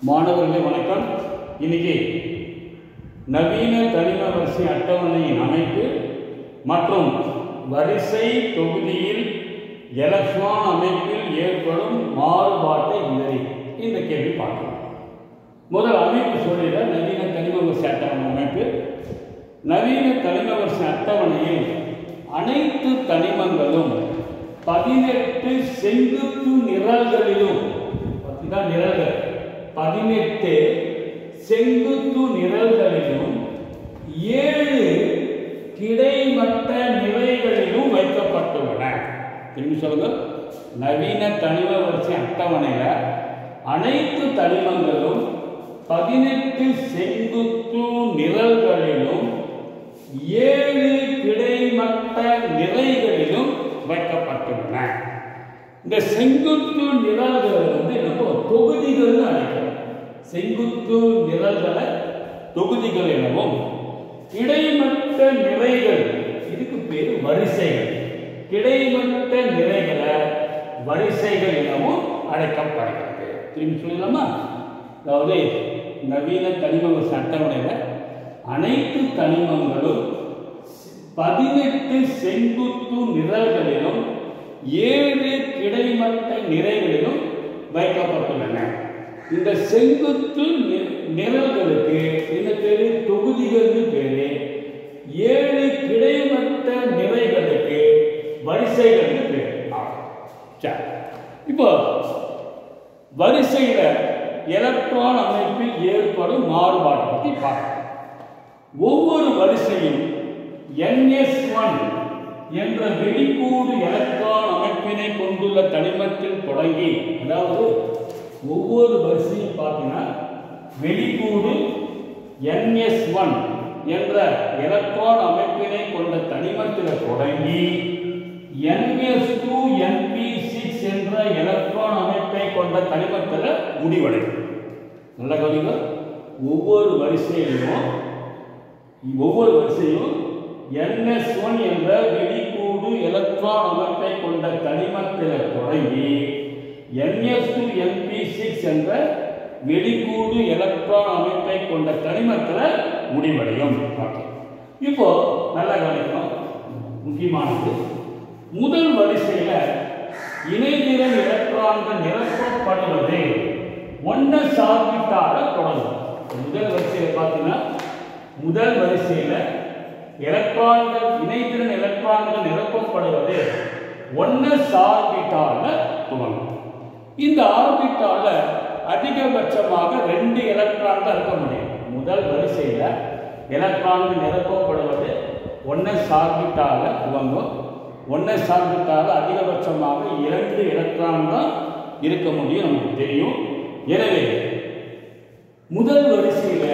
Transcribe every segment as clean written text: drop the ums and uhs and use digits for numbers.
மாணவர்களே வணக்கம். இன்னைக்கு நவீன தனிம வரிசை அட்டவணையின் அமைப்பு மற்றும் வரிசை தொகுதியில் எலக்ட்ரான் அமைப்பில் ஏற்படும் மாறுபாட்டை விவரி. இந்த கேள்வி பார்க்கலாம். முதல் அமைப்பு சொல்லிட நவீன தனிம வரிசை அட்டவணை அமைப்பு. நவீன தனிம வரிசை அட்டவணையில் அனைத்து தனிமங்களும் 18 செங்குத்து நிரல்களிலும் நிரல்கள் 18 செங்குத்து நிரல்களிலும் 7 கிடைமட்ட நிலைகளிலும் வைக்கப்பட்டுள்ளன. திரும்பி சொல்லுங்க. நவீன தனிம வரிசை அட்டவணையில அனைத்து தனிமங்களும் 18 செங்குத்து நிரல்களிலும் 7 கிடைமட்ட நிலைகளிலும் வைக்கப்பட்டுள்ளன. இந்த செங்குத்து நிரல்களை நம்ம தொகுதிகள் அழைக்கிறோம். செங்குத்து நிரல்களை தொகுதிகள் எனவும், கிடைமட்ட நிறைகள் இதுக்கு பேரு வரிசைகள். கிடைமட்ட நிறைகளை வரிசைகள் எனவும் அழைக்கப்படுகிறது. திரும்பி சொல்லலாமா? அதாவது நவீன தனிம வரிசை அட்டவணையில அனைத்து தனிமங்களும் 18 செங்குத்து நிரல்களிலும் 7 கிடைமட்ட நிறைகளிலும் வைக்கப்பட்டுள்ளன. இந்த செங்குத்து நிரல்களுக்கு என்ன பேரு? தொகுதிகள் பேரு. 7 கிடைமட்ட நிறைகளுக்கு வரிசைகள் பேரு. இப்போ வரிசையில எலக்ட்ரான் அமைப்பில் ஏற்படும் மாறுபாடு பற்றி பார்க்கலாம். ஒவ்வொரு வரிசையும் NS1 என்ற வெளிக்கூடு எலக்ட்ரான் அமைப்பினை கொண்டுள்ள தனிமத்தில் தொடங்கி, அதாவது ஒவ்வொரு வரிசையும் பார்த்தீங்கன்னா வெளிக்கூடு NS1 என்ற எலக்ட்ரான் அமைப்பினை கொண்ட தனிமத்தில் தொடங்கி NS2 NP6 என்ற எலக்ட்ரான் அமைப்பை கொண்ட தனிமத்தில் முடிவடையும். நல்ல கவனிங்க. ஒவ்வொரு வரிசையும் NS1 என்ற வெளிக்கூடு எலக்ட்ரான் அமைப்பை கொண்ட தனிமத்தில் தொடங்கி NS2 NP6 என்ற வெளிக்கூடு எலக்ட்ரான் அமைப்பை கொண்ட தனிமத்தில் முடிவடையும். இப்போ நல்லா கவனிக்கணும். முக்கியமானது, முதல் வரிசையில இணைதிறன் எலக்ட்ரான்கள் நிரப்பப்படுவது 1s ஆர்பிட்டால தொடங்கும். முதல் வரிசையில் பார்த்தீங்கன்னா, முதல் வரிசையில எலக்ட்ரான்கள் இணைதிறன் எலக்ட்ரான்கள் நிரப்பப்படுவது 1s ஆர்பிட்டால துவங்கும். இந்த ஆர்பிட்டால அதிகபட்சமாக 2 எலக்ட்ரான்கள் இருக்க முடியும். முதல் வரிசையில எலக்ட்ரான்கள் நிரப்பப்படுவது 1s ஆர்பிட்டால துவங்கும். 1s ஆர்பிட்டால அதிகபட்சமாக 2 எலக்ட்ரான்கள் இருக்க முடியும், நமக்கு தெரியும். எனவே முதல் வரிசையில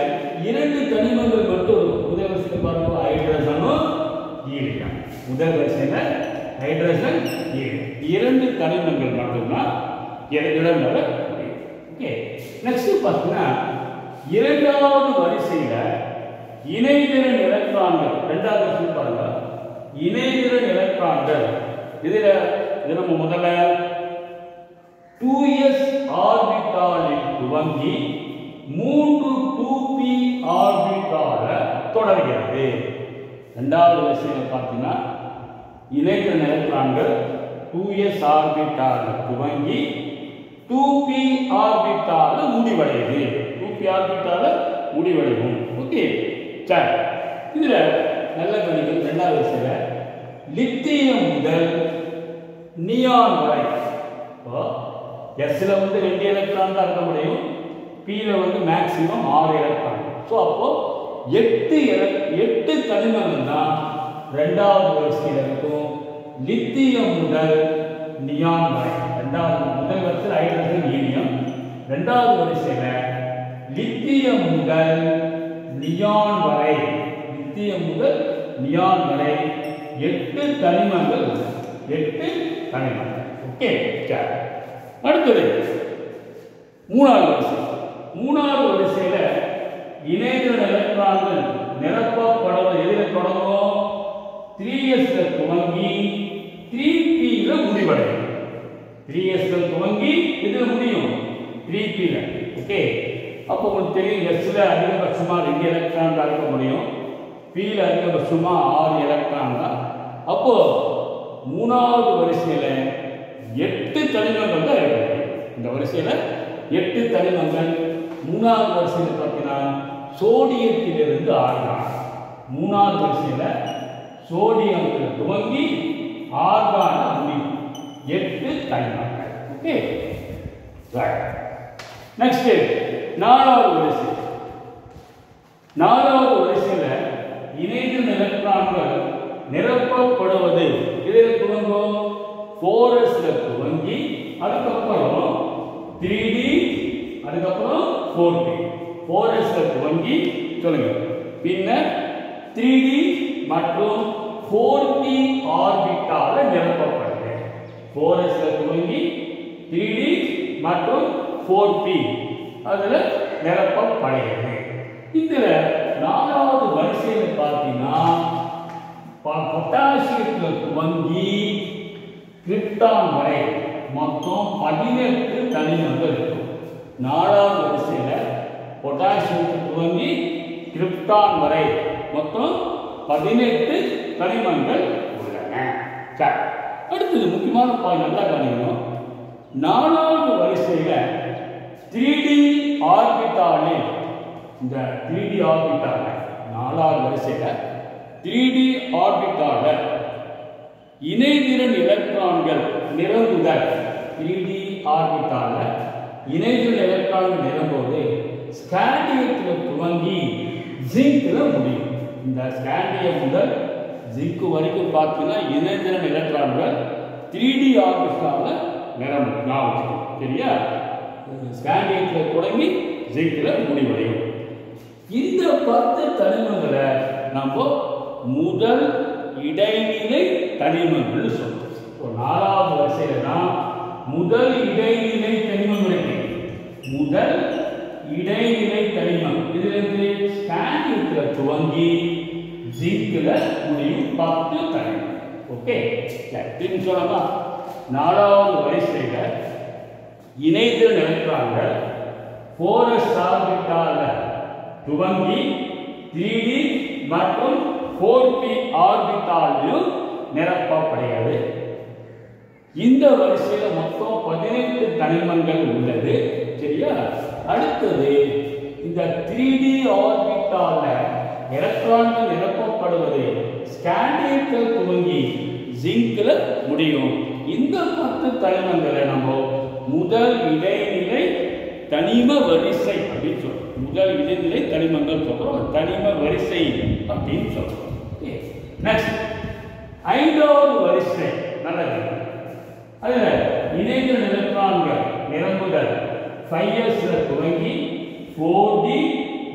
2 தனிமங்கள் மட்டும் இருக்கும். முதல் வரிசையில் பாருங்க, ஹைட்ரஜனும் ஹீலியம். முதல் வரிசையில ஹைட்ரஜன் ஹீலியம் 2 தனிமங்கள் மட்டும்தான் இடம்பெற முடியும். ஓகே, நெக்ஸ்ட் பார்த்தீங்கன்னா, இரண்டாவது வரிசையில இணைதிறன் எலக்ட்ரான்கள், இரண்டாவது வரிசையில் பாருங்க, இணைதிறன் எலக்ட்ரான்கள் இதுல நம்ம முதல்ல 2s ஆர்பிட்டாலில் துவங்கி 3 2p ஆர்பிட்டால தொடர்கிறது. இரண்டாவது வரிசையில் பார்த்தீங்கன்னா, இணைதிறன் எலக்ட்ரான்கள் 2s ஆர்பிட்டால துவங்கி 2p ஆர்பிட்டால முடிவடையுது. 2p ஆர்பிட்டால முடிவடையும். ஓகே, சரி. இதுல நல்ல கணிகள். இரண்டாவது வரிசையில லித்தியம் முதல் நியான் வரை, எஸ்ல 2 எலக்ட்ரான் தான் இருக்க முடியும். Pல மேக்ஸிமம் 6 எலக்ட்ரான். ஸோ அப்போ 8 தனிமங்கள் தான் இரண்டாவது வரிசையில் இருக்கும். லித்தியம் முதல் நியான் வரை. முதல் வரிசையில் ஹைட்ரஜன் ஹீலியம், இரண்டாவது வரிசையில் லித்தியம் முதல் நியான் வரை. லித்தியம் முதல் நியான் வரை 8 தனிமங்கள். 8 தனிமங்கள். ஓகே, சரி. அடுத்தது மூணாவது வரிசை. மூணாவது வரிசையில இணைதிறன் எலக்ட்ரான்கள் நிரப்பப்படுவது எதில் தொடங்கும்? 3s துவங்கி 3p முடிவடையும். 3s துவங்கி இது முடியும் 3p. ஓகே, அப்போ உங்களுக்கு தெரியும் எஸ்ல அதிகபட்சமாக 2 எலக்ட்ரான் தான் இருக்க முடியும், பியில் அதிகபட்சமாக 6 எலக்ட்ரான் தான். அப்போ மூணாவது வரிசையில் 8 தனிமங்கள் தான் இருக்கு. இந்த வரிசையில் 8 தனிமங்கள். மூணாவது வரிசையில் பார்த்தீங்கன்னா சோடியத்திலிருந்து ஆர்கான். மூணாவது வரிசையில் சோடியத்தில் துவங்கி ஆர்கான் முடியும் 8 தனிமங்கள். ஓகே, நெக்ஸ்ட் நாலாவது வரிசை. நாலாவது வரிசையில் இணைந்த எலக்ட்ரான்கள் நிரப்பப்படுவது இதில் துவங்கும் 4s துவங்கி அதுக்கப்புறம் 3d அதுக்கப்புறம் 4p. 4s துவங்கி சொல்லுங்க, பின்னர் 3d மற்றும் 4p ஆர்பிட்டால நிரப்பப்படுது. 4s துவங்கி 3d மற்றும் 4p அதுல நிரப்பப்படுகிறது. இதுல நாலாவது வரிசையில் பார்த்தீங்கன்னா பொட்டாசியத்தில் துவங்கி கிரிப்டான் வரை மொத்தம் 18 தனிமங்கள் இருக்கும். நாலாவது வரிசையில் பொட்டாசியத்தில் துவங்கி கிரிப்டான் வரை மொத்தம் 18 தனிமங்கள் உள்ளன. சரி, அடுத்தது முக்கியமான பாயிண்ட் நல்லா கவனிக்கணும். நாலாவது வரிசையில் 3d ஆர்பிட்டாலில் இந்த 3d ஆர்பிட்டால நாலாவது வரிசையில் 3d ஆர்பிட்டால இணைதிறன் எலக்ட்ரான்கள் நிரம்புதல். 3d ஆர்பிட்டால இணைதிறன் எலக்ட்ரான்கள் நிரம்புவது ஸ்காண்டியத்தில் துவங்கி ஜிங்க்ல முடியும். இந்த ஸ்காண்டியம் முதல் ஜிங்க் வரைக்கும் பார்த்தீங்கன்னா இணைதிறன் எலக்ட்ரான்கள் 3d ஆர்பிட்டால நிரம்பும். சரியா? ஸ்காண்டியத்தில் தொடங்கி ஜிங்க்ல முடிவடையும். இந்த 10 தனிமங்களை நம்ம முதல் இடைநிலை தனிமங்கள் சொல்றோம். நாலாவது வரிசையில தான் முதல் இடைநிலை தனிமம் இருக்கு. முதல் இடைநிலை தனிமம் இதிலிருந்து ஸ்காண்டியத்தில் துவங்கி ஜிங்க்ல முடியும் 10 தனிமம். ஓகே, திரும்பி சொல்லலாம். நாலாவது வரிசையில இணைதிறன் எலக்ட்ரான்கள் 4s ஆர்பிட்டால துவங்கி 3d மற்றும் 4p ஆர்பிட்டாலிலும் நிரப்பப்படுகிறது. இந்த வரிசையில் மொத்தம் 18 தனிமங்கள் உள்ளது. சரியா? அடுத்தது இந்த 3d ஆர்பிட்டால எலக்ட்ரான்கள் நிரப்பப்படுவது ஸ்காண்டியத்தில் துவங்கி ஜிங்க்ல முடியும். இந்த 10 தனிமங்களை நம்ம முதல் இடைநிலை தனிம வரிசை அப்படின்னு சொல்றோம். முதல் இடைநிலை தனிமங்கள் சொல்றோம், தனிம வரிசை அப்படின்னு சொல்றோம். நெக்ஸ்ட் ஐந்தாவது வரிசை. நல்லது. அதுல இணைதிறன் எலக்ட்ரான்கள் நிரம்புதல் 5s துவங்கி 4d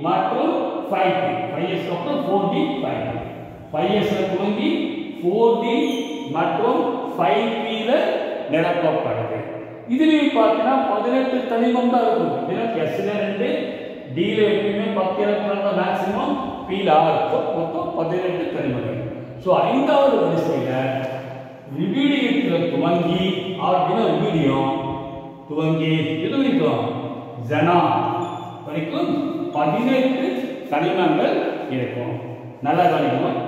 மற்றும் 5p. 5s அப்புறம் 4d 5p. 5s துவங்கி 4d மற்றும் 5p நிரப்பப்படுது. இதுலயும் பார்த்தீங்கன்னா 18 தனிமம் தான் இருக்கும். எஸ்ல 2, டில எப்பயுமே 10 எலக்ட்ரான் தான் மேக்ஸிமம், பில 6, மொத்தம் 18 தனிமங்கள். ஸோ ஐந்தாவது வரிசையில ரிபீடியத்தில் துவங்கி அப்படின்னா ரிபீடியம் துவங்கி இது வரைக்கும் ஜெனான் வரைக்கும் 18 தனிமங்கள் இருக்கும். நல்லா கவனிக்கணும்.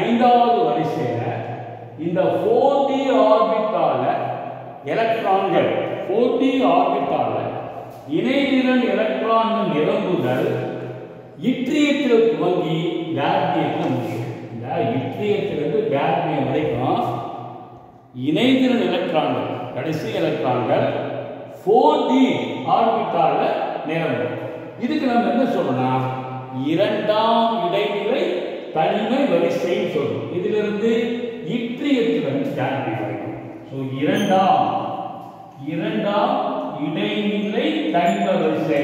ஐந்தாவது வரிசையில இந்த 4d ஆர்பிட்டால எலக்ட்ரான்கள் 4d ஆர்பிட்டால இணைதிறன் எலக்ட்ரான்கள் நிரம்புதல் இட்ரியத்தில் துவங்கி கேட்மியத்தில் முடியும். இந்த இட்ரியத்திலிருந்து கேட்மியம் வரைக்கும் இணைதிறன் எலக்ட்ரான்கள் கடைசி எலக்ட்ரான்கள் 4d ஆர்பிட்டால நிரம்பும். இதுக்கு நம்ம என்ன சொல்லணும்? இரண்டாம் இடைநிலை தனிமை வரிசை சொல்றோம். இதிலிருந்து இட்ரியத்திலிருந்து கேட்மியம் வரைக்கும். ஸோ இரண்டாம் இடைநிலை தனிம வரிசை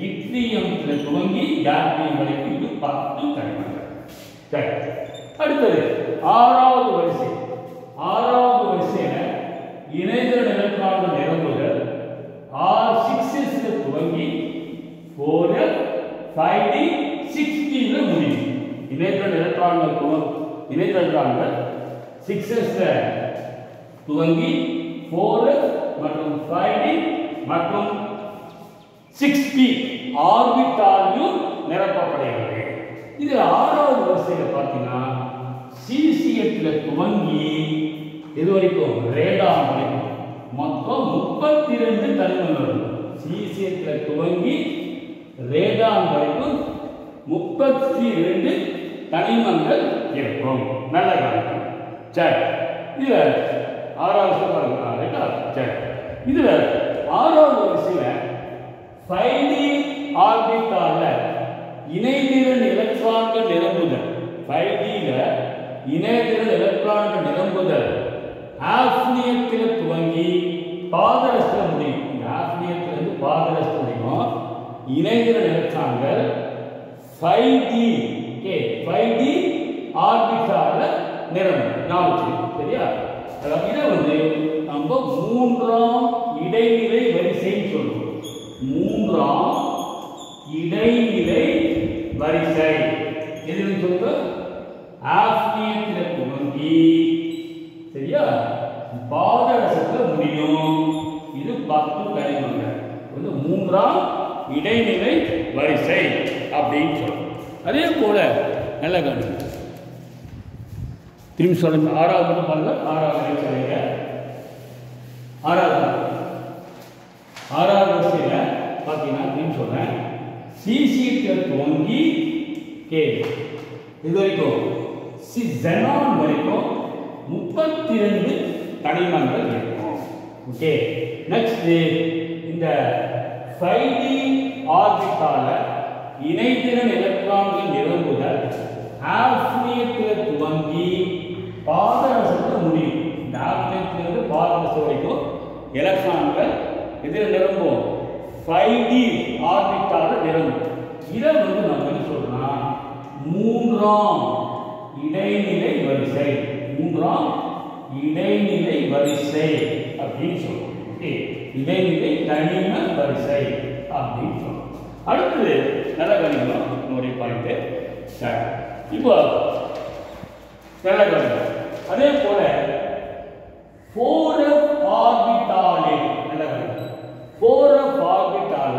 இட்ரியத்தில் துவங்கி கேட்மியம் வரைக்கும் இது 10 தனிமங்கள். சரி, அடுத்தது ஆறாவது வரிசை. ஆறாவது வரிசையில இணைதிறன் எலக்ட்ரான்கள் நிரம்புதல் R6s துவங்கி 4f 5d 6p முடியும். இணைதிறன் எலக்ட்ரான்கள் 6s துவங்கி 4f மற்றும் 5d மற்றும் 6p ஆர்பிட்டாலும் நிரப்பப்படுகிறது. இதில் ஆறாவது வரிசையில் பார்த்தீங்கன்னா சிசிஎத்தில் துவங்கி இது வரைக்கும் ரேடான் வரைக்கும் மொத்தம் 32 தனிமங்கள். சிசிஎத்தில் துவங்கி ரேடான் வரைக்கும் 32 தனிமங்கள் இருக்கும். நல்ல கவனிக்கும். சரி, இதில் ஆறாவது ரைட்டா? சரி, இதில் ஆறாவது வரிசையில் 5D ஆர்பிட்டால இணைதிறன் எலக்ட்ரான்கள் நிரம்புதல். 5Dல இணைதிறன் எலக்ட்ரான்கள் நிரம்புதல் ஆஃப்னியத்தில் துவங்கி பாதரசத்தில் முடியும். இந்த ஆஃப்னியத்திலிருந்து பாதரசத்தில் முடியும். இணைதிறன் எலக்ட்ரான்கள் 5D ஆர்பிட்டால நிரம்பும். சரியா? இதை நம்ம மூன்றாம் இடைநிலை வரிசைன்னு சொல்லுவோம். மூன்றாம் இடைநிலை வரிசை எதுன்னு சொல்லுங்க? ஆஃப்னியத்தில் துவங்கி சரியா பாதரசத்தில் முடியும். இது 10 தனிமங்கள். மூன்றாம் இடைநிலை வரிசை அப்படின்னு சொல்லுவோம். அதே போல நல்ல கவனிங்க. திரும்பி சொல்லுங்க. ஆறாவது பாருங்க. ஆறாவது வரிசையில் ஆறாவது வரிசையில் பார்த்தீங்கன்னா திரும்பி சொல்றேன். சிசிஎத்தில் துவங்கி இது வரைக்கும் ஜெனான் வரைக்கும் 32 தனிமங்கள் இருக்கும். ஓகே, நெக்ஸ்ட் இந்த 5D ஆர்பிட்டால இணைதிறன் எலக்ட்ரான்கள் நிரம்புதல் ஆஃப்னியத்தில் துவங்கி பாதரசத்தில் முடியும். இந்த ஆஃப்னியத்திலிருந்து பாதரசம் வரைக்கும் எலக்ட்ரான்கள் இதில் நிரம்பும். 5D ஆர்பிட்டால நிரம்பும். இதை நம்ம என்ன சொல்றோம்னா மூன்றாம் இடைநிலை வரிசை. மூன்றாம் இடைநிலை வரிசை அப்படின்னு சொல்றோம். இடைநிலை தனிம வரிசை அப்படின்னு சொல்றோம். அடுத்தது நல்ல கவனிக்கணும். இன்னொரு பாயிண்ட். இப்போ நல்ல கவனிக்கணும். அதே போல 4f ஆர்பிட்டாலில் நல்ல கவனிக்கணும். 4f ஆர்பிட்டால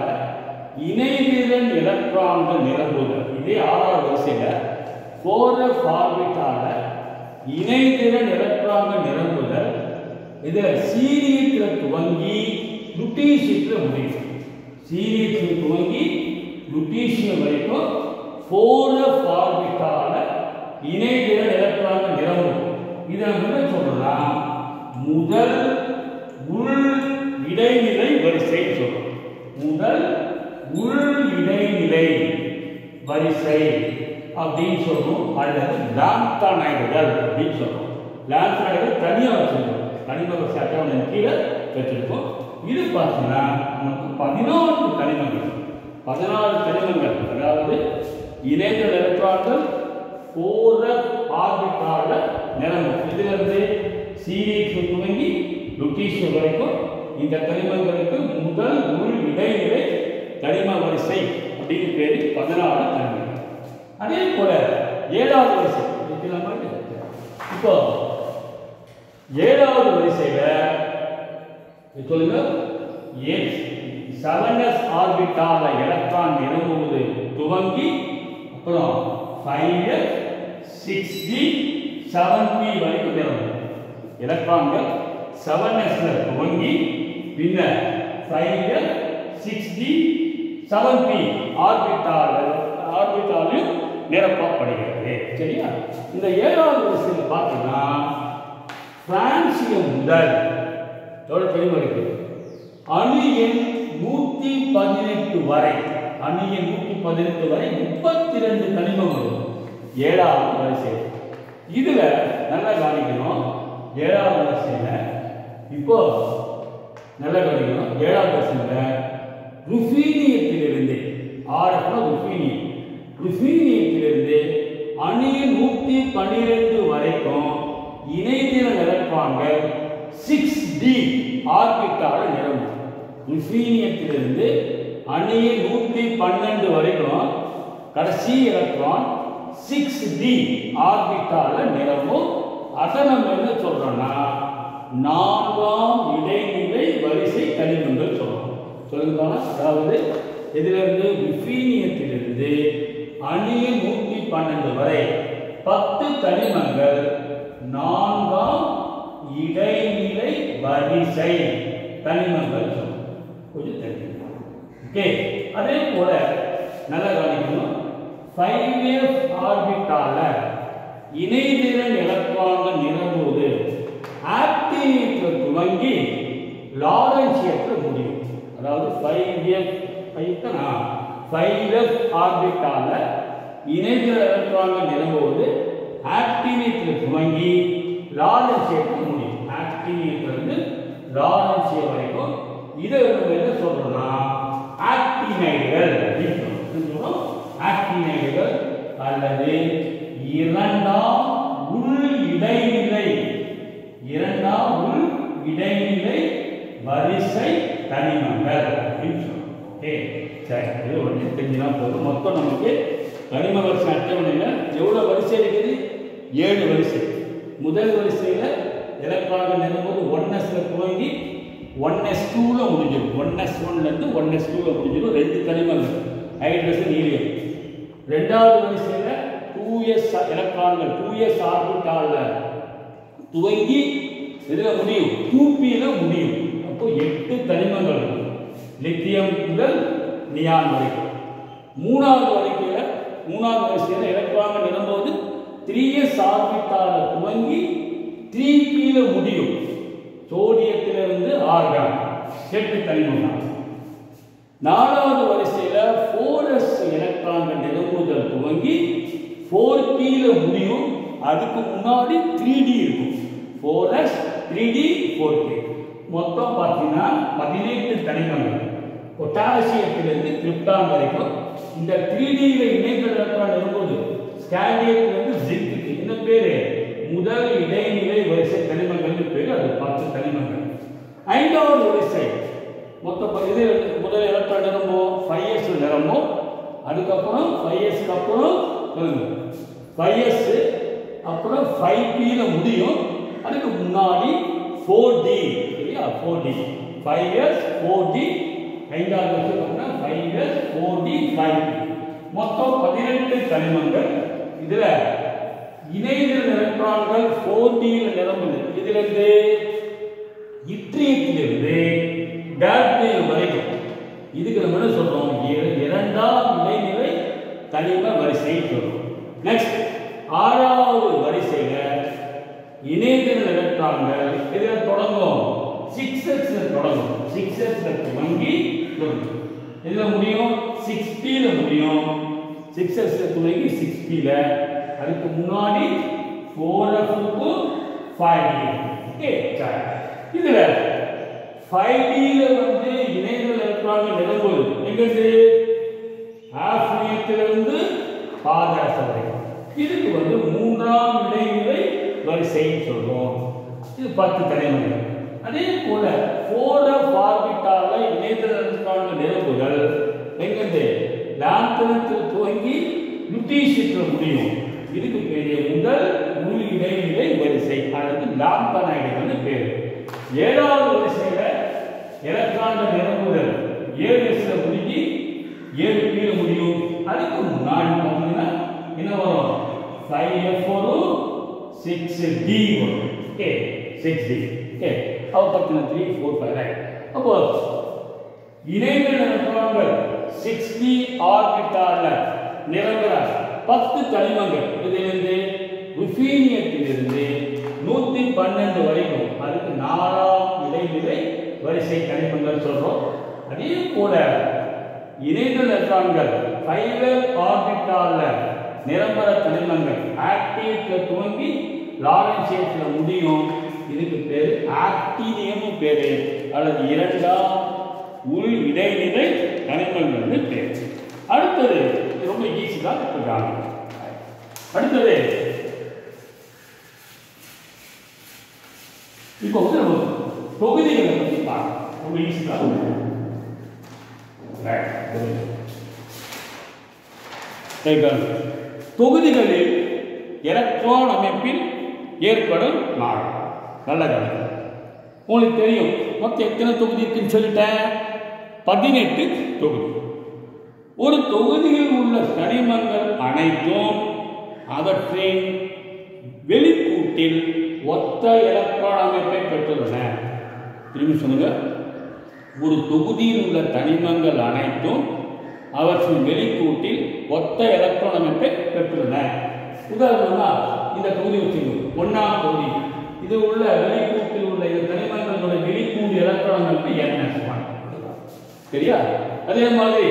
இணைதிறன் எலக்ட்ரான்கள் நிரம்புதல். இதே ஆறாவது வரிசையில் 4f ஆர்பிட்டால இணைதிறன் எலக்ட்ரான்கள் நிரம்புதல். இதில் சீரியத்தில் துவங்கி லுட்டீசியத்தில் முடியும். சீரியத்தில் துவங்கி லுட்டீசியம் வரைக்கும் 4f ஆர்பிட்டால இணைதிறன் எலக்ட்ரான்கள் நிரம்பும். இதை என்ன சொல்றோம்னா முதல் உள் இடைநிலை வரிசை சொல்றோம். முதல் உள் இடைநிலை வரிசை அப்படின்னு சொல்றோம். அல்லது லாந்தனைடுகள் அப்படின்னு சொல்றோம். லாந்தனைடுகள் தனியாக வச்சிருக்கோம். தனிம வரிசை அட்டவணை கீழே வச்சிருக்கோம். இது பார்த்தீங்கன்னா நமக்கு 14 தனிமங்கள். 14 தனிமங்கள். அதாவது இணைதிறன் எலக்ட்ரான்கள் 4f ஆர்பிட்டால நிரம்பும். இதிலிருந்து சீரியஸ் துவங்கி லுட்டீசியம் வரைக்கும் இந்த தனிமங்களுக்கு முதல் உள் இடைநிலை தனிம வரிசை அப்படின்னு பேரு 14 தனிமங்கள். அதே போல 7வது வரிசை. இப்போ 7வது வரிசையில சொல்லுங்க. 7s ஆர்பிட்டால எலக்ட்ரான் நிரம்புவது துவங்கி அப்புறம் 5s 6d 7p வரைக்கும் நிரம்பும். எலக்ட்ரான்கள் 7s துவங்கி பின்னர் 5s 6d 7p ஆர்பிட்டாலில் நிரப்பப்படுகிறது. சரியா? இந்த 7வது வரிசையில் பார்த்தீங்கன்னா பிரான்சியம் முதல் எவ்வளவு தெரியுமா இருக்கு? அணு எண் 118 வரை, அணு எண் 118 வரை 32 தனிமங்கள் 7வது வரிசை. இதுல நல்லா கவனிக்கணும். 7வது வரிசையில இப்போ நல்லா கவனிக்கணும். 7வது வரிசையில ருஃபீனியத்திலிருந்து ருஃபீனியத்திலிருந்து அணு எண் 112 வரைக்கும் இணைதிறன் எலக்ட்ரான்கள் 6d ஆர்பிட்டால நிரம்பும். ருஃபீனியத்திலிருந்து அணு எண் 112 வரைக்கும் கடைசி எலக்ட்ரான் 6d ஆர்பிட்டால நிரம்பும். அதை நம்ம என்ன சொல்றோம்னா 4ஆம் இடைநிலை வரிசை தனிமங்கள் சொல்றோம். சொல்லுங்க. அதாவது இதிலிருந்து ருபீனியத்திலிருந்து அணில் 112 வரை 10 தனிமங்கள் 4ஆம் இடைநிலை வரிசை தனிமங்கள் கொஞ்சம் தெரிஞ்சுக்கணும். ஓகே, அதே போல நல்லா கவனிக்கணும். 5s ஆர்பிட்டால இணைதிறன் எலக்ட்ரான்கள் நிரம்புவது ஆக்டினியத்தில் துவங்கி லாரன்சியத்தில் முடியும். அதாவது 5s ஆர்பிட்டால இணைதிறன் எலக்ட்ரான்கள் நிரம்புவது ஆக்டினியத்தில் துவங்கி லாரன்சியத்தில் முடியும். ஆக்டினியத்திலிருந்து லாரன்சியம் வரைக்கும் இதை நம்ம என்ன சொல்றோம்னா ஆக்டினைடுகள் ஆக்டினைடுகள் அல்லது இரண்டாம் உள் இடைநிலை வரிசை தனிமங்கள் அப்படின்னு சொல்றோம். ஓகே, சரி, இது ஒன்று தெரிஞ்சுனா போதும். மொத்தம் நமக்கு தனிம வரிசை அட்டவணையில் எவ்வளோ வரிசை இருக்குது? 7 வரிசை. முதல் வரிசையில் எலக்ட்ரான்கள் நிரம்புவது 1s துவங்கி 1s2 முடிஞ்சிடும். 1s1லேருந்து 1s2 முடிஞ்சிடும். 2 தனிமங்கள் ஹைட்ரஜன் ஹீலியம். ரெண்டாவது வரிசையில் 2s எலக்ட்ரான்கள் 2s ஆர்பிட்டால்ல துவங்கி இதில் முடியும் 2p முடியும். அப்போ 8 தனிமங்கள் லித்தியம் முதல் நியான் வரைக்கும். மூணாவது வரிசையில் எலக்ட்ரான்கள் நிரம்புவது 3s ஆர்பிட்டால்ல துவங்கி 3p முடியும். சோடியத்திலிருந்து ஆர்கான் 8 தனிமங்கள். நாலாவது வரிசையில் 4s எலக்ட்ரான்கள் நிரம்புதல் துவங்கி 4p முடியும். அதுக்கு முன்னாடி 3d இருக்கும். 4s 3d 4p மொத்தம் பார்த்தீங்கன்னா 18 தனிமங்கள். பொட்டாசியத்திலிருந்து கிரிப்டான் வரைக்கும் இந்த 3d இணைந்த எலக்ட்ரான் நிரம்புவது ஸ்காண்டியத்திலிருந்து ஜிங்க்கு என்ன பேரு? முதல் இடைநிலை வரிசை தனிமங்கள் பேரு. அது 10 தனிமங்கள். ஐந்தாவது வரிசை மொத்தம் முதல் எலக்ட்ரான் நிரம்பும் 5s நிரம்பும். அதுக்கப்புறம் 5s அப்புறம் 5s அப்புறம் 5p முடியும். அதுக்கு முன்னாடி 4d சரியா? 4d 5s 4d ஐந்தாவது வரிசை 5s 4d 5p மொத்தம் 18 தனிமங்கள். இதுல இணைதிறன் எலக்ட்ரான்கள் 4d நிரம்புது. இதிலிருந்து இட்ரியத்திலிருந்து டால்பியம் வரைக்கும் இதுக்கு நம்ம என்ன சொல்றோம்? இரண்டாம் இடைநிலை தனிம வரிசை சொல்றோம். நெக்ஸ்ட் ஆறாவது வரிசையில இணைதிறன் எலக்ட்ரான்கள் இதில் தொடங்கும் 6s தொடங்கும். 6s துவங்கி இதுல முடியும் 6p முடியும். 6s துவங்கி 6p அதுக்கு முன்னாடி 4f 5d. ஓகே, சரி. இதுல 5d வந்து இணைதிறன் எலக்ட்ரான்கள் நிரம்புவது எங்கிருந்து? ஆஃப்னியத்திலிருந்து பாதரசம் வரைக்கும். இதுக்கு வந்து மூன்றாம் இடைநிலை வரிசை சொல்றோம். இது 10 தனிமங்கள். அதே போல 4f ஆர்பிட்டால இணைதிறன் எலக்ட்ரான்கள் நிரம்புதல் எங்கிருந்து? லாந்தனத்தில் துவங்கி லுட்டீசியத்தில் முடியும். இதுக்கு பேரு முதல் உள் இடைநிலை வரிசை அல்லது லாம்பனைடுகள் பேரு. ஏழாவது வரிசையில எலக்ட்ரான்கள் நிரம்புதல் 7s முடிஞ்சு 7p முடியும். அதுக்கு முன்னாடி பார்த்தீங்கன்னா என்ன வரும்? 5f வரும் 6d வரும். Okay, 6d. ஓகே, அப்போ 3 4 5 ரைட். அப்போ இணைதிறன் எலக்ட்ரான்கள் 6d ஆர்பிட்டால்ல நிரம்புற 10 தனிமங்கள். இதிலிருந்து ருபீனியத்திலிருந்து 112 வரைக்கும் அதுக்கு 4ஆம் இடைநிலை வரிசை தனிமங்கள் சொல்றோம். அதே போல இணைதிறன் எலக்ட்ரான்கள் 5s ஆர்பிட்டால்ல நிரம்புற தனிமங்கள் ஆக்டிவ்ல துவங்கி லாரன்சியத்துல முடியும். இதுக்கு பேரு ஆக்டினியம் பேரு அல்லது இரண்டாம் உள் இடைநிலை தனிமங்கள் பேரு. அடுத்தது ரொம்ப ஈஸி தான். அடுத்தது இப்போ வந்து நம்ம தொகுதிகளை பற்றி பார்க்கலாம். ரொம்ப ஈஸி தான். தொகுதிகளில் எலக்ட்ரான் அமைப்பில் ஏற்படும் மாற்றம். நல்ல கவனம். உங்களுக்கு தெரியும் மொத்தம் எத்தனை தொகுதி இருக்குன்னு சொல்லிட்டேன்? 18 தொகுதி. ஒரு தொகுதியில் உள்ள தனிமங்கள் அனைத்தும் அவற்றின் வெளிக்கூட்டில் ஒத்த எலக்ட்ரான் அமைப்பை பெற்றுள்ளன. திரும்பி சொல்லுங்க. ஒரு தொகுதியில் உள்ள தனிமங்கள் அனைத்தும் அவற்றின் வெளிக்கூட்டில் ஒத்த எலக்ட்ரான் அமைப்பை பெற்றுள்ளன. உதாரணமா இந்த தொகுதி வச்சுக்கணும். 1ஆம் தொகுதி இது உள்ள வெளிக்கூட்டில் உள்ள இந்த தனிமங்களுடைய வெளிக்கூட்டு எலக்ட்ரான் அமைப்பு NS1. சரியா? அதே மாதிரி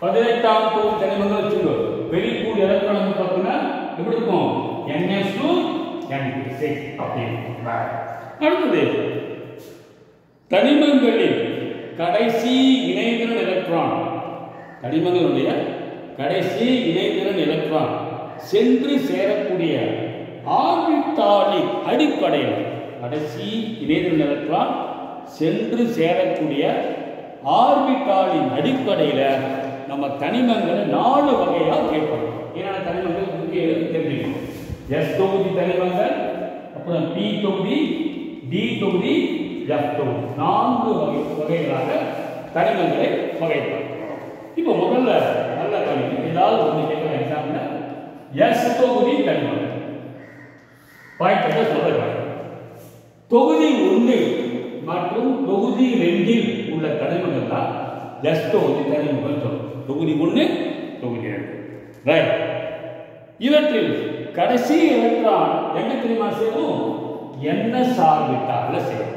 18ஆம் தொகுதி தனிமங்கள் வச்சுக்கோ. வெளிக்கூட்டு எலக்ட்ரான் அமைப்பு பார்த்தீங்கன்னா எப்படி இருக்கும்? NS2 NP6 அப்படின்னு. அடுத்தது தனிமங்களின் கடைசி இணைதிறன் எலக்ட்ரான், தனிமங்களுடைய கடைசி இணைதிறன் எலக்ட்ரான் சென்று சேரக்கூடிய ஆர்பிட்டாலின் அடிப்படையில், கடைசி இணைதிறன் எலக்ட்ரான் சென்று சேரக்கூடிய ஆர்பிட்டாலின் அடிப்படையில் நம்ம தனிமங்களை 4 வகையாக கேட்போம். என்னென்ன தனிமங்கள் முக்கிய தெரிஞ்சுக்கணும். S தொகுதி தனிமங்கள், அப்புறம் P தொகுதி, D தொகுதி, F தொகுதி, 4 வகைகளாக தனிமங்களை வகைப்படுத்துகிறோம். இப்போ முதல்ல நல்ல கல்வி ஏதாவது ஒன்று கேட்கிற எக்ஸாம்ல S தொகுதி தனிமங்கள் பாயிண்ட் சொல்றேன். தொகுதி 1 மற்றும் தொகுதி 2 உள்ள தனிமங்கள் தான் S தொகுதி தனிமங்கள் சொல்றோம். தொகுதி 1, தொகுதி 2, ரைட். இவற்றில் கடைசி எலக்ட்ரான் என்ன தெரியுமா சேரும்? NS ஆர்பிட்டால்ல சேரும்.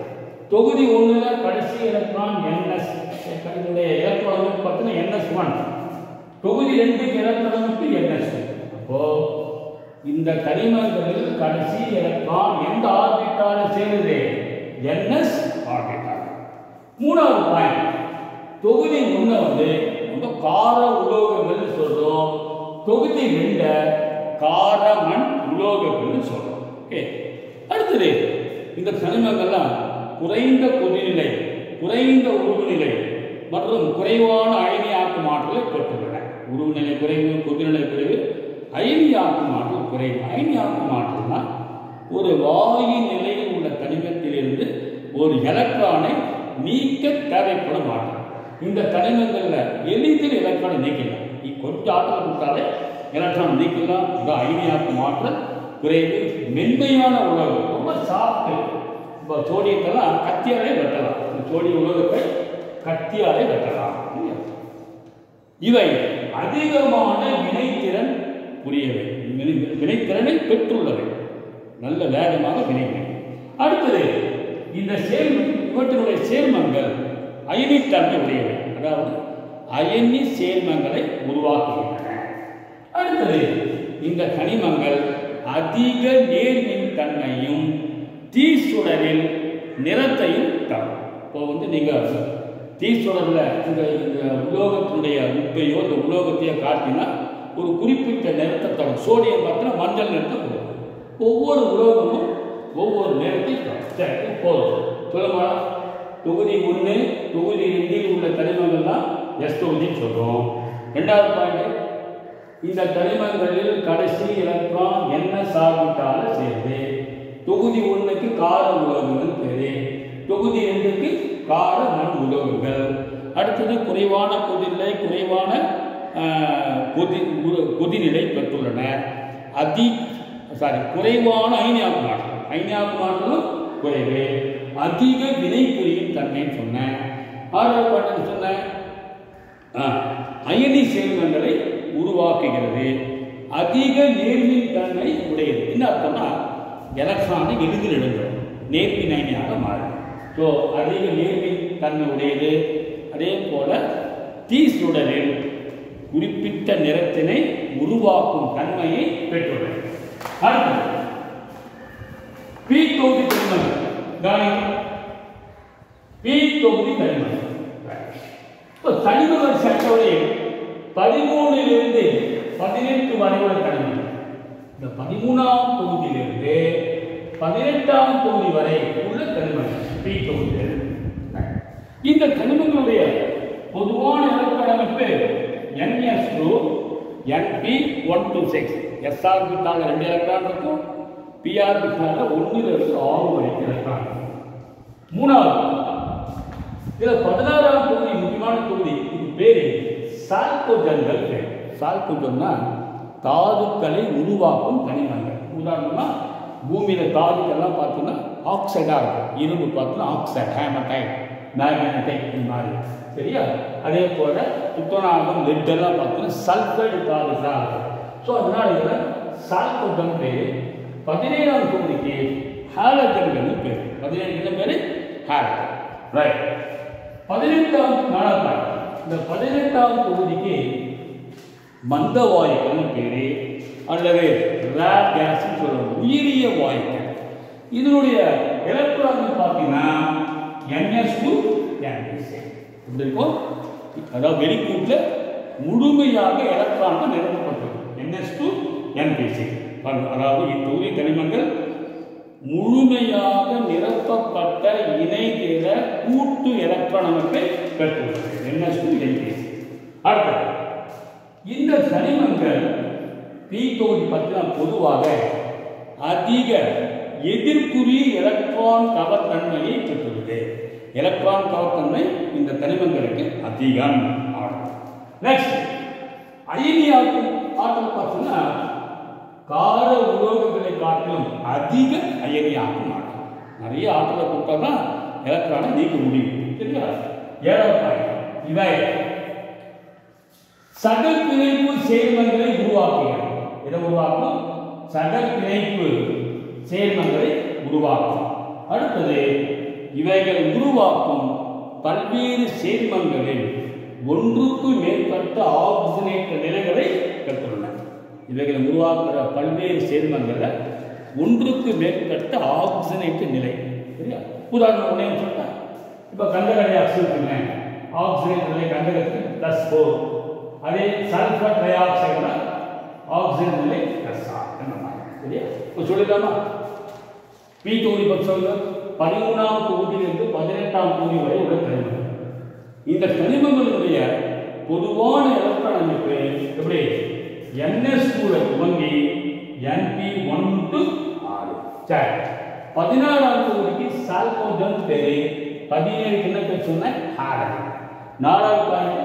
தொகுதி 1ல கடைசி எலக்ட்ரான் NS, இதனுடைய எலக்ட்ரான் பார்த்தீங்கன்னா NS1. தொகுதி 2க்கு எலக்ட்ரான் NS2. அப்போ இந்த தனிமங்களில் கடைசி எலக்ட்ரான் எந்த ஆர்பிட்டால சேருது? NS orbital. 3வது பாயிண்ட், தொகுதி 1 வந்து நம்ம கார உலோகங்கள் சொல்றோம். தொகுதி 2 கார மண் உலோகங்கள் சொல்றோம். ஓகே. அடுத்தது இந்த தனிமங்கள்லாம் குறைந்த கொதிநிலை, குறைந்த உருகுநிலை மற்றும் குறைவான அயனியாக்கும் ஆற்றலை பெற்றுள்ளன. உருகுநிலை குறைவு, கொதிநிலை குறைவு, அயனியாக்கும் ஆற்றல் குறைவு. அயனியாக்கும் ஆற்றல்னா ஒரு வாயு நிலையில் உள்ள தனிமத்திலிருந்து ஒரு எலக்ட்ரானை நீக்க தேவைப்படும் ஆற்றல். இந்த தனிமங்களில் எளிதில் எலக்ட்ரானை நீக்கலாம். கொஞ்சம் ஆற்றல் கொடுத்தாலே எலக்ட்ரான் நீக்கலாம். இந்த அயனியாக்கும் ஆற்றல் குறைவு. மென்மையான உலோகம், ரொம்ப சாஃப்ட். இப்போ சோடியத்தெல்லாம் கத்தியாலே வெட்டலாம். சோடிய உலோகத்தை கத்தியாலே வெட்டலாம். இவை அதிகமான வினைத்திறன் உரியவை, வினைத்திறனை பெற்றுள்ளவை, நல்ல வேகமாக வினைகள். அடுத்தது இந்த இவற்றினுடைய சேர்மங்கள் அயனித்தன்மை உடையவை, அதாவது அயனி சேர்மங்களை உருவாக்குகின்றன. அடுத்தது இந்த கனிமங்கள் அதிக நேர்மின் தன்மையும் தீசுடரில் நிறத்தையும் தரும். இப்போ வந்து நீங்கள் தீசுடரில் இந்த உலோகத்தினுடைய உப்பையோ இந்த உலோகத்தையோ காட்டினா ஒரு குறிப்பிட்ட நிறத்தை தரும். சோடியம் பார்த்தீங்கன்னா மஞ்சள் நிறத்தை கொடுக்கும். ஒவ்வொரு உலோகமும் ஒவ்வொரு நிறத்தையும் தரும். போதும் சொல்லுமா? தொகுதி 1, தொகுதி 2 உள்ள தனிமங்கள் தான் S தொகுதின்னு சொல்கிறோம். 2வது பாயிண்ட், இந்த தனிமங்களில் கடைசி எலக்ட்ரான் NS ஆர்பிட்டால சேருது. தொகுதி 1க்கு கார உலோகங்கள் பேரு, தொகுதி 2க்கு கார மண் உலோகங்கள். அடுத்தது குறைவான கொதிநிலை, குறைவான கொதிநிலை பெற்றுள்ளன. குறைவான அயனியாக்கும் ஆற்றல், அயனியாக்கும் ஆற்றலும் குறைவு. அதிக வினை புரியும் தன்மைன்னு சொன்னேன். 6வது பாயிண்ட் சொன்னேன், அயனி சேர்மங்களை உருவாக்குகிறது. அதிக நேர்மின் தன்மை உடையது. என்ன அர்த்தம்னா எலக்ட்ரானை எளிதில் எழுதும், நேர்மின் அயனியாக மாறும். ஸோ அதிக நேர்மின் தன்மை உடையது. அதே போல தீசுடரில் குறிப்பிட்ட நிறத்தினை உருவாக்கும் தன்மையை பெற்றுள்ளது. அடுத்தது P தொகுதி தனிமங்கள். P தொகுதி தனிமங்கள் தனிமங்கள் சட்டவரையில் 13லிருந்து 18 வரை உள்ள தனிமங்கள். இந்த 13ஆம் தொகுதியிலிருந்து 18ஆம் தொகுதி வரை உள்ள தனிமங்கள் P தொகுதி. இந்த தனிமங்களுடைய பொதுவான எலக்ட்ரான் அமைப்பு NS2 NP126. S orbital 2 electron இருக்கும், P ஆர்பிட்டால் 1லிருந்து 6 வரைக்கும் எலக்ட்ரான். 3வது இதில் 16ஆம் தொகுதி முக்கியமான தொகுதி, இது பேரு சால்கோஜன்கள் பேர். சால்கோஜன்னா தாதுக்களை உருவாக்கும் தனிமங்கள். உதாரணமாக பூமியில் தாதுக்கள்லாம் பார்த்தோன்னா ஆக்சைடாக இருக்கும். இரும்பு பார்த்தோன்னா ஆக்சைடு, ஹேமடைட், மேக்னடைட் இந்த மாதிரி. சரியா? அதே போல் துத்தநாகம், லெட்டெல்லாம் பார்த்தோன்னா சல்ஃபைடு தாதுக்களாக இருக்கும். ஸோ அதனால் இதில் சால்கோஜன் பேர். 17ஆம் தொகுதிக்கு ஹாலஜன்கள் பேர். 17 என்ன பேர்? ஹாலஜன். ரைட். 18ஆம் நாளாக இந்த 18ஆம் தொகுதிக்கு மந்த வாயுக்கள் பேரு அல்லது ரேர் கேஸ் சொல்லுவோம். உயிரிய வாயுக்கள். இதனுடைய எலக்ட்ரான் பார்த்தீங்கன்னா NS2 NPC இருக்கும். அதாவது வெளிக்கூட்டில் முழுமையாக எலக்ட்ரான்கள் நிரப்பப்பட்டது. NS2 NPC. அதாவது இத்தொகுதி தனிமங்கள் முழுமையாக நிரப்பப்பட்ட இணைகிற கூட்டு எலக்ட்ரான் அமைப்பை பெற்றுள்ளது. NS2 NPC. அடுத்தது இந்த தனிமங்கள் பி தொகுதி பார்த்தீங்கன்னா பொதுவாக அதிக எதிர்குறி எலக்ட்ரான் கவர்த்தன்மையை பெற்றுள்ளது. எலக்ட்ரான் கவர்த்தன்மை இந்த தனிமங்களுக்கு அதிகம். நெக்ஸ்ட் அயனியாக்கும் ஆற்றல் பார்த்தீங்கன்னா கார உலோகங்களை காட்டிலும் அதிக அயனியாக்கும் ஆற்றல். நிறைய ஆற்றலை கொடுத்தா தான் எலக்ட்ரானை நீக்க முடியும். சரியா? 7வது பாயிண்ட், இவை சக பிணைப்பு சேர்மங்களை உருவாக்குகிறது. இதை உருவாக்கும் சக பிணைப்பு சேர்மங்களை உருவாக்கும். அடுத்தது இவைகள் உருவாக்கும் பல்வேறு சேர்மங்களில் ஒன்றுக்கு மேற்பட்ட ஆக்சிஜனேற்ற நிலைகளை பெற்றுள்ளன. இவைகளை உருவாக்குற பல்வேறு சேர்மங்களில் ஒன்றுக்கு மேற்பட்ட ஆக்சிஜனேற்ற நிலை. சரியா? உதாரணம் ஒன்றே சொல்லிட்டா, இப்போ கந்தக டை ஆக்சைடு ஆக்சிஜனேற்ற நிலை கந்தகத்துக்கு +4. அதே சல்ஃபர் டை ஆக்சைடுனா ஆக்சிஜன் நிலை +6. சரியா? இப்போ சொல்லிடலாமா? பி தொகுதி பற்றி சொல்லுங்க. 13ஆம் தொகுதியிலிருந்து 18ஆம் தொகுதி வரை உள்ள தனிமங்கள். இந்த தனிமங்களுடைய பொதுவான எலக்ட்ரான் அமைப்பு எப்படி? NS2 துவங்கி NP1 to 6. சரி. 14ஆம் தொகுதிக்கு சால்கோஜன் பேரு. 17 என்ன பேர் சொன்ன? ஹாலஜன். 4வது பாயிண்ட்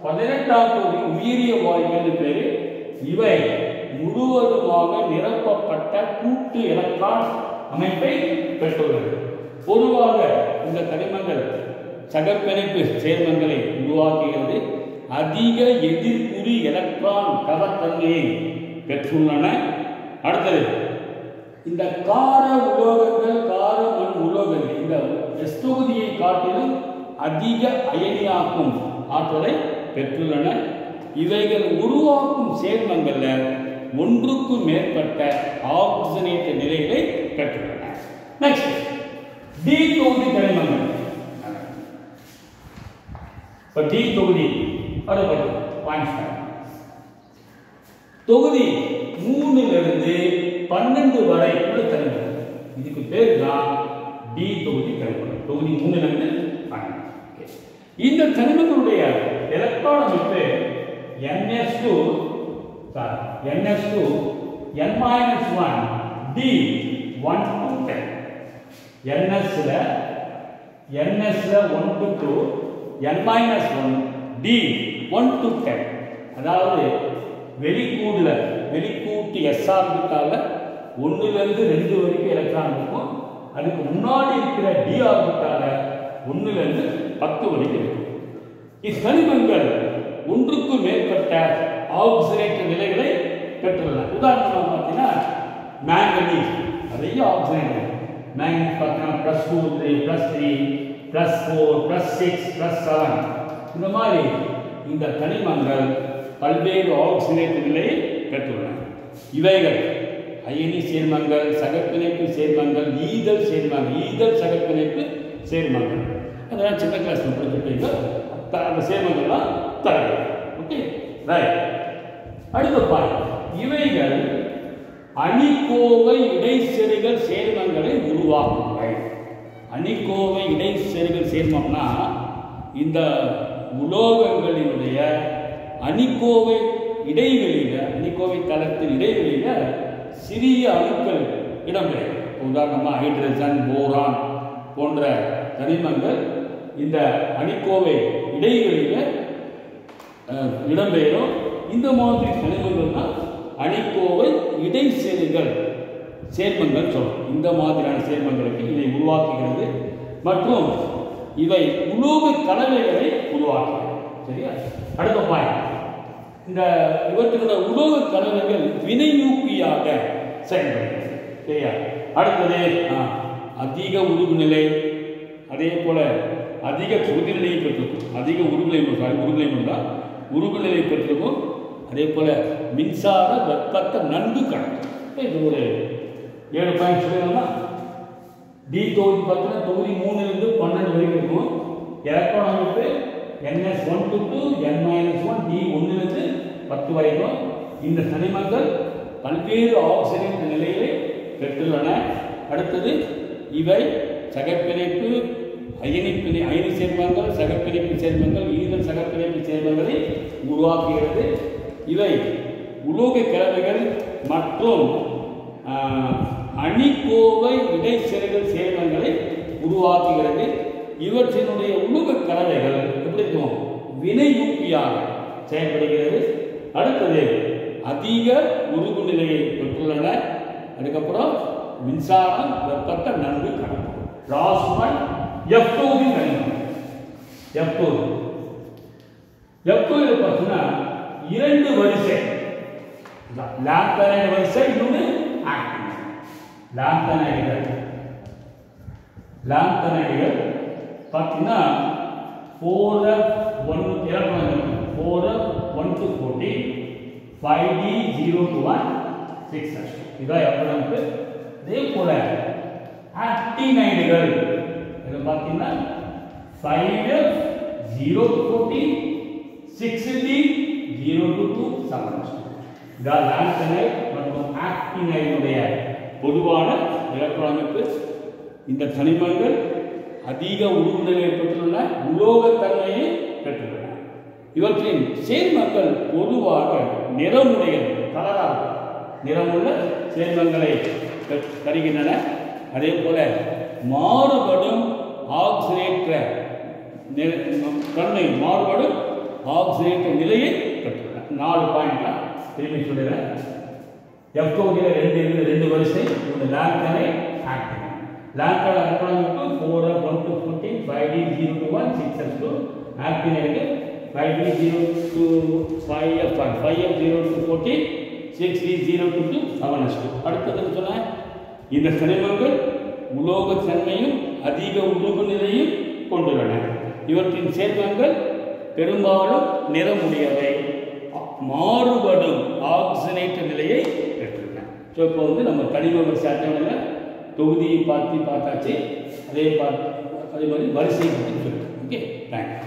18ஆம் தொகுதி உயிரிய வாயுக்கள் பேரு. இவை முழுவதுமாக நிரப்பப்பட்ட கூட்டு எலக்ட்ரான் அமைப்பை பெற்றுள்ளது. பொதுவாக இந்த தனிமங்கள் சகப்பிணைப்பு சேர்மங்களை உருவாக்குகிறது. அதிக எதிர்குறி எலக்ட்ரான் கவர்த்தன்மையை பெற்றுள்ளன. அடுத்தது இந்த கார உலோகங்கள், கார மண் உலோகங்கள் இந்த S தொகுதியை காட்டிலும் அதிக அயனியாக்கும் ஆற்றலை பெற்றுள்ளன. இவைகள் உருவாக்கும் சேர்மங்கள்ல ஒன்றுக்கு மேற்பட்ட ஆக்சிஜனேற்ற நிலைகளை பெற்றுள்ளன. நெக்ஸ்ட் டி தொகுதி தனிமங்கள். இப்போ டி தொகுதி தொகுதி 3லிருந்து 12 வரை உள்ள தனிமங்கள். இதுக்கு பேர் தான் டி தொகுதி தனிமங்கள். தொகுதி 3லிருந்து 12. இந்த தனிமங்களுடைய எலக்ட்ரான் அமைப்பு NS2 N-1 D 1 to 10. NS-ல 1 to 2, N-1 D 1 to 10. அதாவது வெளிக்கூட்டு S ஆர்பிட்டால 1லிருந்து 2 வரைக்கும் எலக்ட்ரான் இருக்கும். அதுக்கு முன்னாடி இருக்கிற D ஆர்பிட்டால 1லிருந்து 10 வரைக்கும் இருக்கும். இத்தனிமங்கள் ஒன்றுக்கு மேற்பட்ட ஆக்சிஜனேற்ற நிலைகளை பெற்றுள்ளன. உதாரணமாக பார்த்தீங்கன்னா மேங்கனீஸ் நிறைய ஆக்சிஜன். மேங்கனீஸ் பார்த்தீங்கன்னா +2, +3, +4, +6, +7 இந்த மாதிரி இந்த தனிமங்கள் பல்வேறு ஆக்சிஜனேற்ற நிலையை பெற்றுள்ளன. இவைகள் அயனி சேர்மங்கள், சகப்பிணைப்பு சேர்மங்கள், ஈதல் சேர்மங்கள், ஈதல் சகப்பிணைப்பு சேர்மங்கள். அதெல்லாம் சின்ன கிளாஸ் படிச்சுட்டீங்க. அந்த சேர்மங்கள்லாம் தரவு. Okay, right. அடுத்த பாயிண்ட், இவைகள் அணிக்கோவை இடைச்செருகல் சேர்மங்களை உருவாக்குங்கள். அணிக்கோவை இடைச்செருகல் சேர்மம்னா இந்த உலோகங்களினுடைய அணிக்கோவை இடைவெளியில, அணிக்கோவை தளத்தின் இடைவெளியில சிறிய அணுக்கள் இடம்பெறும். உதாரணமாக ஹைட்ரஜன், போரான் போன்ற தனிமங்கள் இந்த அணிக்கோவை இடைவெளியில இடம்பெயரும். இந்த மாதிரி தனிமங்கள் தான் அணிக்கோவை இடைச்சேர்மங்கள் சேர்மங்கள் சொல்லணும். இந்த மாதிரியான சேர்மங்களுக்கு இதை உருவாக்குகிறது மற்றும் இவை உலோக கலவைகளை உருவாக்குகிறது. சரியா? அடுத்த பாயிண்ட், இந்த இவற்றினுடைய உலோக கலவைகள் வினையூக்கியாக செயல்படுகிறது. சரியா? அடுத்தது அதிக உருகுநிலை, அதே போல அதிக கொதிநிலையை பெற்றிருக்கும். அதிக உருகுநிலை பெற்றிருக்கும். அதே போல மின்சார வெப்பத்தை நன்கு கடக்கும். இது ஒரு 7 பாயிண்ட் சொல்லலாமா? டி தொகுதி பார்த்தீங்கன்னா தொகுதி 3லிருந்து 12 வரைக்கும் இருக்கும். எலக்ட்ரான் அமைப்பு NS1 to N-1 D 1லிருந்து 10 வரைக்கும். இந்த தனிமங்கள் பல்வேறு ஆக்சிஜன் நிலையை பெற்றுள்ளன. அடுத்தது இவை சகப்பிணைப்பு அயனி சேர்மங்கள், சகப்பிணைப்பு சேர்மங்கள், ஈரல் சகப்பிணைப்பு சேர்மங்களை உருவாக்குகிறது. இவை உலோக கலவைகள் மற்றும் அணிக்கோவை இடைச்செருகல் சேர்மங்களை உருவாக்குகிறது. இவற்றினுடைய உலோக கலவைகள் எப்படி இருக்கும்? வினையூக்கியாக செயல்படுகிறது. அடுத்தது அதிக உருகு நிலையை பெற்றுள்ளன. அதுக்கப்புறம் மின்சாரம் வெப்பத்தை நன்கு கடக்கும். லாஸ்ட் பாயிண்ட் எஃப் தொகுதி கனிமம். எஃப் தொகுதியில் பார்த்தீங்கன்னா 2 வரிசை, லாந்தனைடு வரிசை, இன்னொன்று ஆக்டினைடு. லாந்தனைடுகள் பார்த்தீங்கன்னா 4F1 to 14, 5D0 to 1, 6H2. இதான் எவ்வளவு. அதே போல ஆக்டினைடுகள் இது பார்த்தீங்கன்னா 5F0 to 14, 6D0 to 2, 7H2. இதான் லாந்தனைடு மற்றும் ஆக்டினைடுடைய பொதுவான எலக்ட்ரான் அமைப்பு. இந்த தனிமங்கள் அதிக உருகுநிலையை பெற்றுள்ள உலோகத்தன்மையை பெற்றுள்ளன. இவற்றின் சேர்மங்கள் பொதுவாக நிறமுடைய நிறமுள்ள சேர்மங்களை தருகின்றன. அதே போல மாறுபடும் ஆக்சிஜனேற்ற நிலையை பெற்றுள்ளன. 4 பாயிண்ட் திரும்பி சொல்லுறேன். எஃப் தொகுதியில் 2 வரிசை, லாந்தனைடு, ஆக்டினைடு. லாந்தனைடு எலக்ட்ரானுக்கு 4F1 to 14, 5D0 to 1, 6H2. Actinide 5D0 to 5F1, 5F0 to 14, 6D0 to 2, 7H2. அடுத்தது சொன்ன இந்த தனிமங்கள் உலோக தன்மையும் அதிக உருகு நிலையும் கொண்டுள்ளன. இவற்றின் சேர்மங்கள் பெரும்பாலும் நிறமுடையவை, மாறுபடும் ஆக்சிஜனேற்ற நிலையை பெற்றுள்ளன. ஸோ இப்போ நம்ம தனிமங்கள் சேர்த்தவங்க தொகுதியை பார்த்தாச்சு. அதே மாதிரி வரிசை பற்றி சொல்லுங்கள். Okay, thank you.